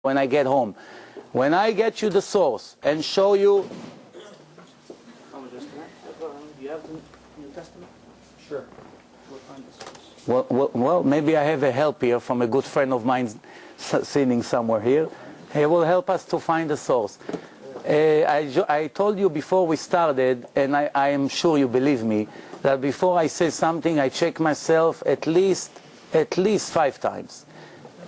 when I get home. When I get you the source and show you... You have the New Testament? Sure. Well, maybe I have a help here from a good friend of mine sitting somewhere here. He will help us to find the source. I told you before we started, and I am sure you believe me, that before I say something, I check myself at least 5 times.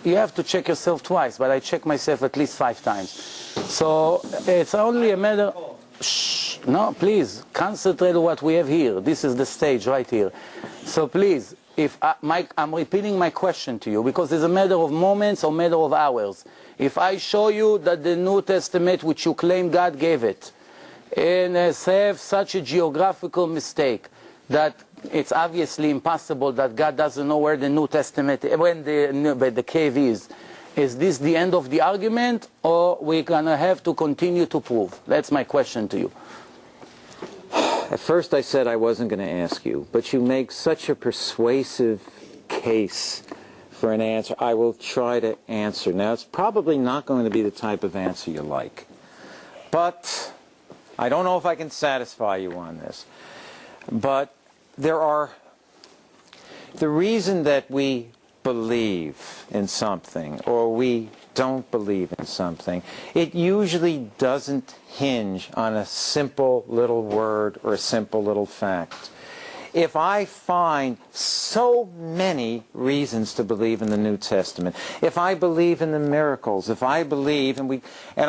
You have to check yourself twice, but I check myself at least 5 times. So it's only a matter... Shh, no, please, concentrate on what we have here. This is the stage right here. So please, if I'm repeating my question to you, because it's a matter of moments or matter of hours. If I show you that the New Testament, which you claim God gave it, and have such a geographical mistake that it's obviously impossible that God doesn't know where the New Testament, when the cave is this the end of the argument, or we're going to have to continue to prove? That's my question to you. At first I said I wasn't going to ask you, but you make such a persuasive case for an answer. I will try to answer. Now, it's probably not going to be the type of answer you like, but I don't know if I can satisfy you on this. But the reason that we believe in something or we don't believe in something, it usually doesn't hinge on a simple little word or a simple little fact. If I find so many reasons to believe in the New Testament, if I believe in the miracles, if I believe, and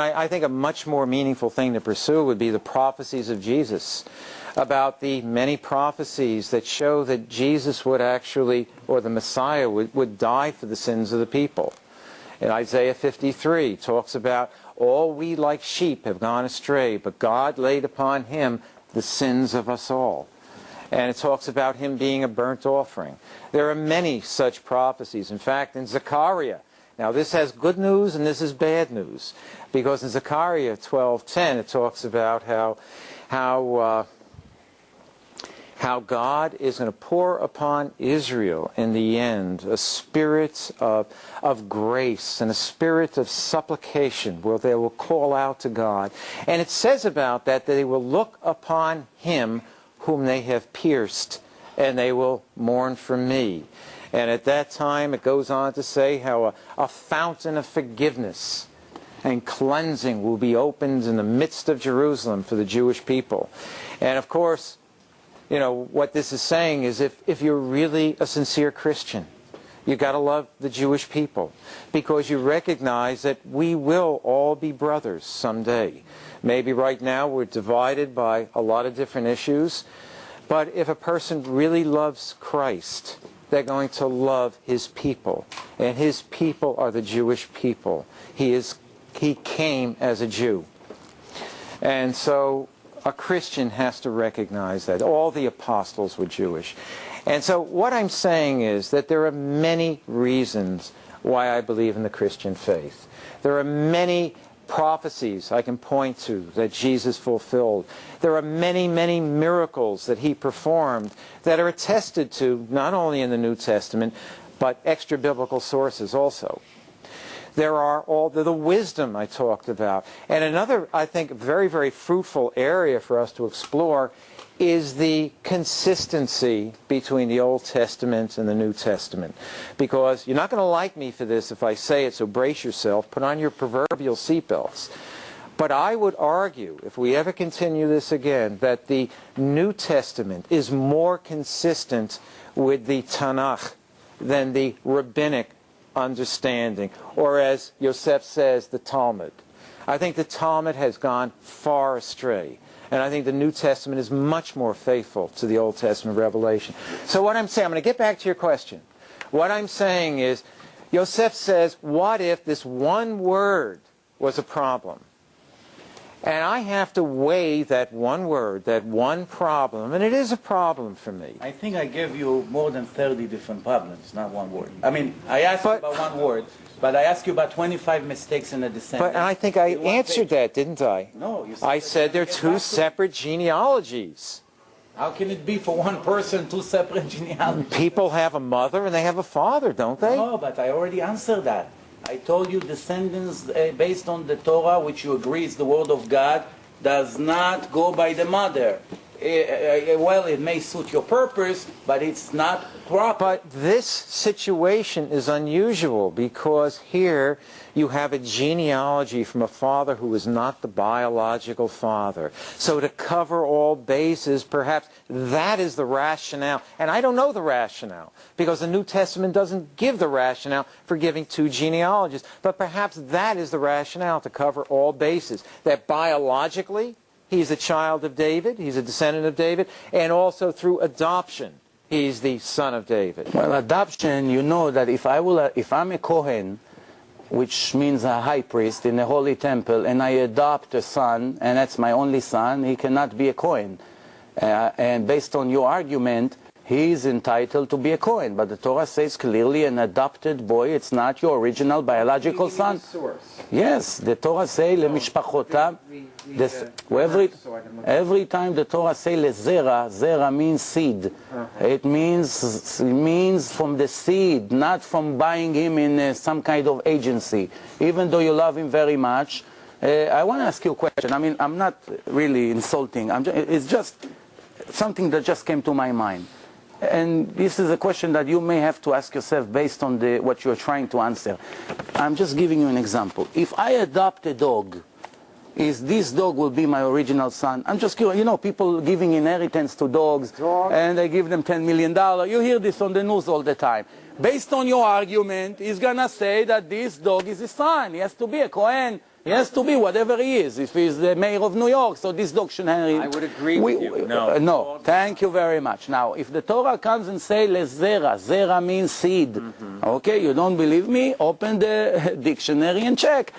I think a much more meaningful thing to pursue would be the prophecies of Jesus, about the many prophecies that show that Jesus would actually, or the Messiah would die for the sins of the people. In Isaiah 53 talks about all we like sheep have gone astray, but God laid upon him the sins of us all. And it talks about him being a burnt offering. There are many such prophecies. In fact, in Zechariah, now this has good news and this is bad news, because in Zechariah 12:10 it talks about how God is going to pour upon Israel in the end a spirit of grace and a spirit of supplication where they will call out to God. And it says about that they will look upon him whom they have pierced, and they will mourn for me. And at that time it goes on to say how a fountain of forgiveness and cleansing will be opened in the midst of Jerusalem for the Jewish people. And of course, you know, what this is saying is if you're really a sincere Christian, you've got to love the Jewish people, because you recognize that we will all be brothers someday. Maybe right now we're divided by a lot of different issues, but if a person really loves Christ, they're going to love his people, and his people are the Jewish people. He came as a Jew. And so a Christian has to recognize that. All the apostles were Jewish. And so what I'm saying is that there are many reasons why I believe in the Christian faith. There are many prophecies I can point to that Jesus fulfilled. There are many, many miracles that he performed that are attested to not only in the New Testament, but extra-biblical sources also. There are all the wisdom I talked about. And another, I think, very, very fruitful area for us to explore is the consistency between the Old Testament and the New Testament. Because you're not going to like me for this if I say it, so brace yourself, put on your proverbial seatbelts. But I would argue, if we ever continue this again, that the New Testament is more consistent with the Tanakh than the rabbinic understanding, or as Yosef says, the Talmud. I think the Talmud has gone far astray, and I think the New Testament is much more faithful to the Old Testament revelation. So what I'm saying, I'm going to get back to your question. What I'm saying is, Yosef says, what if this one word was a problem? And I have to weigh that one word, that one problem, and it is a problem for me. I think I gave you more than 30 different problems, not one word. I mean, I asked you about one word, but I asked you about 25 mistakes in the descendant. But I think I answered that, didn't I? No, you said I said they're two separate genealogies. How can it be for one person two separate genealogies? People have a mother and they have a father, don't they? No, but I already answered that. I told you descendants based on the Torah, which you agree is the word of God, does not go by the mother. Well, it may suit your purpose, but it's not proper. But this situation is unusual because here you have a genealogy from a father who is not the biological father. So to cover all bases, perhaps that is the rationale. And I don't know the rationale because the New Testament doesn't give the rationale for giving two genealogies. But perhaps that is the rationale to cover all bases. That biologically, he's a child of David, he's a descendant of David, and also through adoption, he's the son of David. Well, adoption, you know that if I'm a Kohen, which means a high priest in the holy temple, and I adopt a son, and that's my only son, he cannot be a Kohen. And based on your argument, he is entitled to be a Kohen. But the Torah says clearly an adopted boy, it's not your original biological son. Yes, the Torah says, lemishpachotam. Every time the Torah says lezera, zera means seed. It means from the seed, not from buying him in some kind of agency. Even though you love him very much. I want to ask you a question. I mean, I'm not really insulting. It's just something that just came to my mind. And this is a question that you may have to ask yourself based on what you're trying to answer. I'm just giving you an example. If I adopt a dog, is this dog will be my original son? I'm just curious. You know, people giving inheritance to dogs, and they give them $10 million. You hear this on the news all the time. Based on your argument, he's going to say that this dog is his son. He has to be a Kohen. He has to be whatever he is. If he's the mayor of New York, so this dog should inherit. I would agree with you. No. No. Thank you very much. Now, if the Torah comes and says lezera, zera means seed. Okay, you don't believe me? Open the dictionary and check.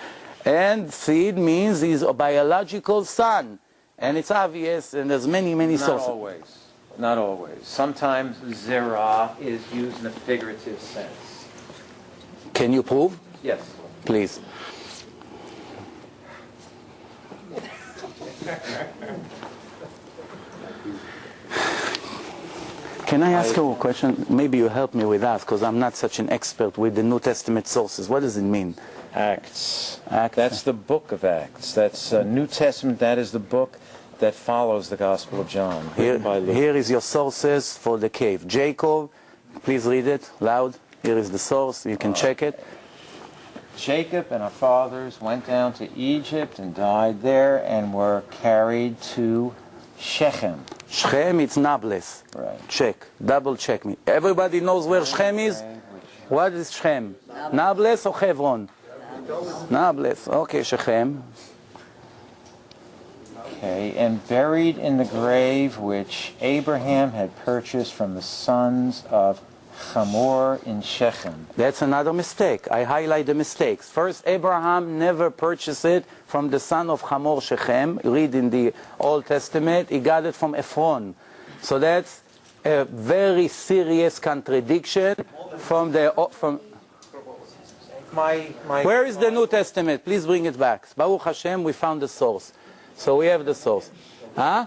And seed means he's a biological son. And it's obvious, and there's many sources. Not always. Not always. Sometimes zera is used in a figurative sense. Can you prove? Yes. Please. Can I ask you a question? Maybe you help me with that, because I'm not such an expert with the New Testament sources. What does it mean? Acts. That's the book of Acts. That's New Testament. That is the book that follows the Gospel of John. Here is your sources for the cave. Jacob, please read it loud. Here is the source. You can check it. Jacob and our fathers went down to Egypt and died there and were carried to Shechem. Shechem, it's Nablus. Right. Check. Double check me. Everybody knows where Shechem is? What is Shechem? Nablus or Hebron? Nablus. Okay, Shechem. Okay, and buried in the grave which Abraham had purchased from the sons of Hamor in Shechem. That's another mistake. I highlight the mistakes. First, Abraham never purchased it from the son of Hamor Shechem. Read in the Old Testament, he got it from Ephron. So that's a very serious contradiction from the... Where is the New Testament? Please bring it back. Baruch Hashem, we found the source. So we have the source. Huh?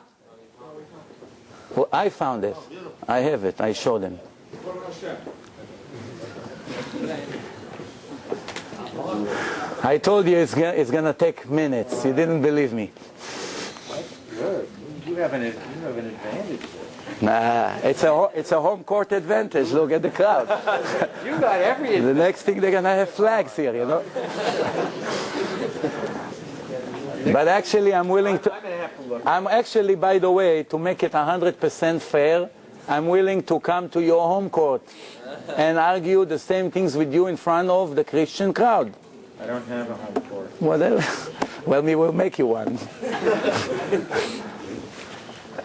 Well, I found it. I have it. I showed them. I told you it's going to take minutes. You didn't believe me. Good. You have an advantage there. Nah, it's a home court advantage. Look at the crowd. You got every The next thing they're going to have flags here, you know. But actually, I'm willing to... I'm actually, by the way, to make it 100% fair, I'm willing to come to your home court and argue the same things with you in front of the Christian crowd. I don't have a home court. Well, we will make you one.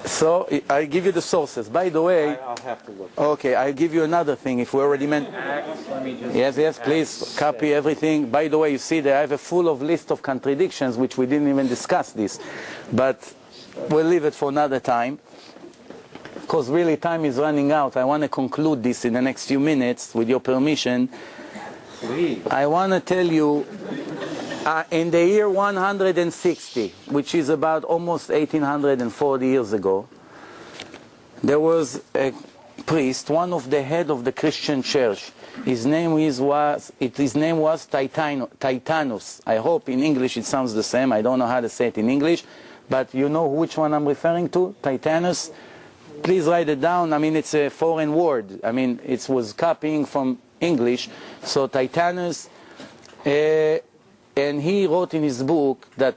So, I give you the sources. By the way... I'll have to look. Okay, I'll give you another thing if we already meant... Yes, please, copy everything. By the way, you see that I have a full of list of contradictions, which we didn't even discuss this. But we'll leave it for another time. Because really time is running out. I want to conclude this in the next few minutes, with your permission. Please. I want to tell you, in the year 160, which is about almost 1840 years ago, there was a priest, one of the head of the Christian church. His name was Titanus. I hope in English it sounds the same. I don't know how to say it in English, but you know which one I'm referring to? Titanus. Please write it down. I mean, it's a foreign word. I mean, it was copying from English. So Titanus, and he wrote in his book that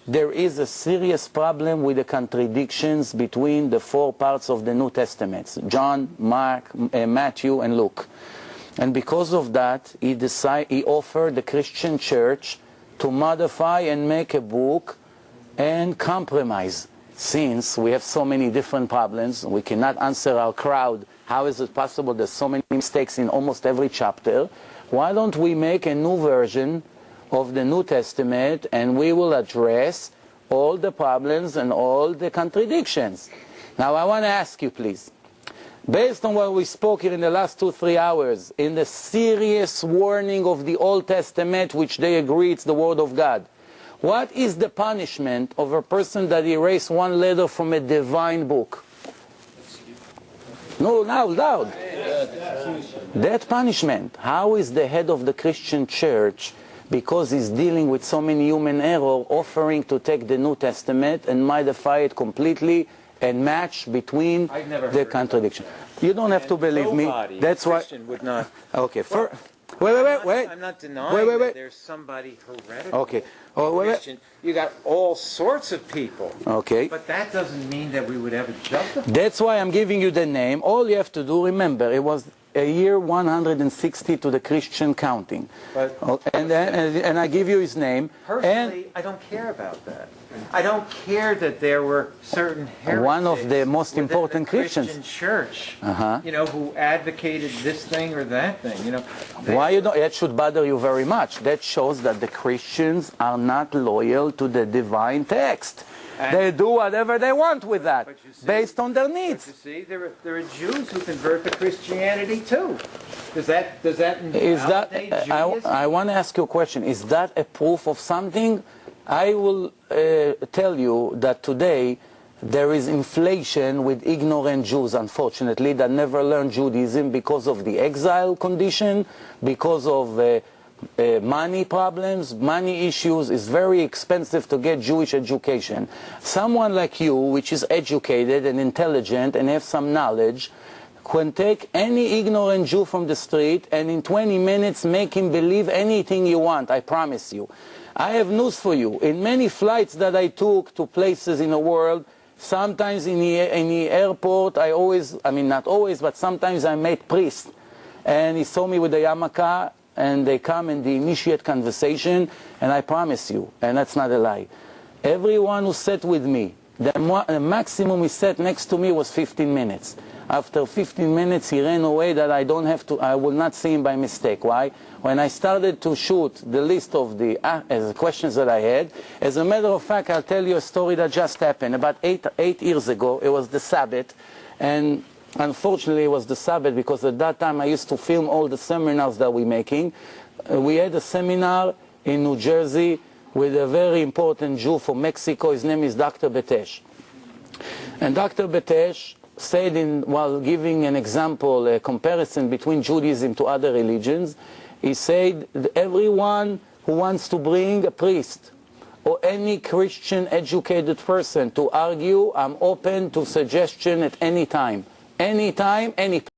there is a serious problem with the contradictions between the four parts of the New Testament: John, Mark, Matthew, and Luke. And because of that, he offered the Christian church to modify and make a book and compromise. Since we have so many different problems, we cannot answer our crowd, how is it possible there's so many mistakes in almost every chapter? Why don't we make a new version of the New Testament, and we will address all the problems and all the contradictions. Now I want to ask you, please, based on what we spoke here in the last 2-3 hours, in the serious warning of the Old Testament, which they agree it's the Word of God, what is the punishment of a person that erased one letter from a divine book? No, loud. That punishment. How is the head of the Christian church, because he's dealing with so many human error, offering to take the New Testament and modify it completely and match between the contradiction? You don't have to believe me. That's why. Would not. Okay. Wait. I'm not denying that there's somebody heretical. Okay. Christian. You got all sorts of people. Okay. But that doesn't mean that we would ever justify. That's why I'm giving you the name. All you have to do, remember, it was a year 160 to the Christian counting. But, and I give you his name. Personally, I don't care about that. I don't care that there were certain heretics. One of the most important the Christians. Christian church, who advocated this thing or that thing. Why you don't? It should bother you very much. That shows that the Christians are not loyal to the divine text. They do whatever they want with that, based on their needs. But you see, there are Jews who convert to Christianity too. Does that invalidate Judaism? I want to ask you a question. Is that a proof of something? I will tell you that today there is inflation with ignorant Jews, unfortunately, that never learned Judaism because of the exile condition, because of money problems, money issues. It's very expensive to get Jewish education. Someone like you, which is educated and intelligent and have some knowledge, can take any ignorant Jew from the street and in 20 minutes make him believe anything you want, I promise you. I have news for you. In many flights that I took to places in the world, sometimes in the airport, not always, but sometimes I met priests. And he saw me with the yarmulke, and they come and they initiate conversation, and I promise you, and that's not a lie, everyone who sat with me, the maximum he sat next to me was 15 minutes. After 15 minutes, he ran away that I will not see him by mistake. Why? When I started to shoot the list of the questions that I had, as a matter of fact, I'll tell you a story that just happened. About eight years ago, it was the Sabbath, and unfortunately it was the Sabbath because at that time I used to film all the seminars that we're making. We had a seminar in New Jersey with a very important Jew from Mexico. His name is Dr. Betesh. And Dr. Betesh said, while giving an example, a comparison between Judaism to other religions, he said, everyone who wants to bring a priest or any Christian educated person to argue, I'm open to suggestion at any time. Any time, any place.